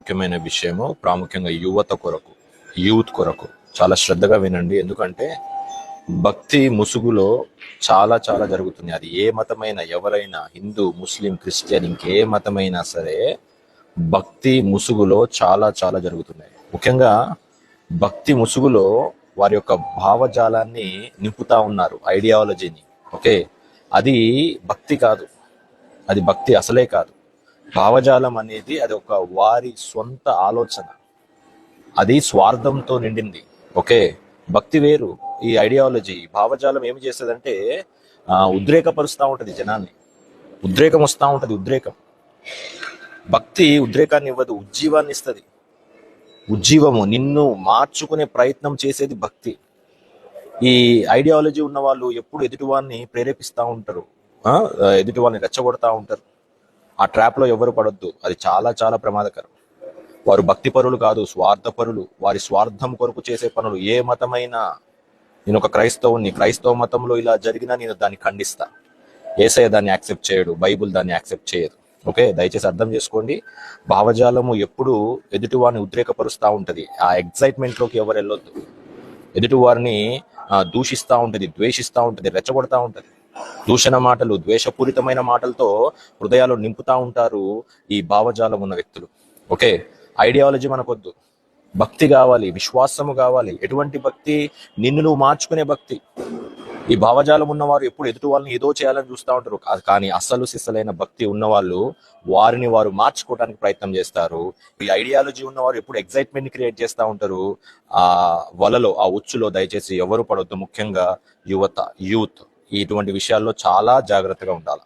ముఖ్యమైన విషయము, ప్రాముఖ్యంగా యూత్ కొరకు చాలా శ్రద్ధగా వినండి. ఎందుకంటే భక్తి ముసుగులో చాలా చాలా జరుగుతుంది. అది ఏ మతమైనా, ఎవరైనా, హిందూ, ముస్లిం, క్రిస్టియన్, ఇంకే మతమైనా సరే భక్తి ముసుగులో చాలా చాలా జరుగుతున్నాయి. ముఖ్యంగా భక్తి ముసుగులో వారి యొక్క భావజాలాన్ని నింపుతా ఉన్నారు, ఐడియాలజీని. ఓకే, అది భక్తి కాదు, అది భక్తి అసలే కాదు. భావజాలం అనేది అది ఒక వారి సొంత ఆలోచన, అది స్వార్థంతో నిండింది. ఓకే, భక్తి వేరు. ఈ ఐడియాలజీ, భావజాలం ఏమి చేస్తుందంటే ఉద్రేకపరుస్తూ ఉంటుంది, జనాన్ని ఉద్రేకం వస్తూ ఉంటుంది. భక్తి ఉద్రేకాన్ని ఇవ్వదు, ఉజ్జీవాన్ని ఇస్తుంది. ఉజ్జీవము, నిన్ను మార్చుకునే ప్రయత్నం చేసేది భక్తి. ఈ ఐడియాలజీ ఉన్న వాళ్ళు ఎప్పుడు ఎదుటివాన్ని ప్రేరేపిస్తూ ఉంటారు, ఎదుటివాన్ని రెచ్చగొడతా ఉంటారు. ఆ ట్రాప్ లో ఎవరు పడొద్దు, అది చాలా చాలా ప్రమాదకరం. వారు భక్తి పరులు కాదు, స్వార్థపరులు. వారి స్వార్థం కొరకు చేసే పనులు. ఏ మతమైనా, నేను ఒక క్రైస్తవుని, క్రైస్తవ మతంలో ఇలా జరిగినా నేను దాన్ని ఖండిస్తా. యేసయ్య దాన్ని యాక్సెప్ట్ చేయడు, బైబుల్ దాన్ని యాక్సెప్ట్ చేయదు. ఓకే, దయచేసి అర్థం చేసుకోండి. భావజాలము ఎప్పుడు ఎదుటివారిని ఉద్రేకపరుస్తూ ఉంటది. ఆ ఎగ్జైట్మెంట్ లోకి ఎవరు వెళ్ళొద్దు. ఎదుటి వారిని దూషిస్తూ ఉంటది, ద్వేషిస్తూ ఉంటది, రెచ్చగొడతా ఉంటది. దూషణ మాటలు, ద్వేషపూరితమైన మాటలతో హృదయాలు నింపుతా ఉంటారు ఈ భావజాలం ఉన్న వ్యక్తులు. ఓకే, ఐడియాలజీ మనకొద్దు, భక్తి కావాలి, విశ్వాసము కావాలి. ఎటువంటి భక్తి? నిన్ను నువ్వు మార్చుకునే భక్తి. ఈ భావజాలం ఉన్నవారు ఎప్పుడు ఎదుటి వాళ్ళని ఏదో చేయాలని చూస్తూ ఉంటారు. కానీ అసలు సిసలైన భక్తి ఉన్నవాళ్ళు వారిని వారు మార్చుకోవడానికి ప్రయత్నం చేస్తారు. ఈ ఐడియాలజీ ఉన్నవారు ఎప్పుడు ఎగ్జైట్మెంట్ ని క్రియేట్ చేస్తూ ఉంటారు. ఆ వలలో, ఆ ఉచ్చులో దయచేసి ఎవరు పడొద్దు. ముఖ్యంగా యూత్ ఇటువంటి విషయాల్లో చాలా జాగ్రత్తగా ఉండాలి.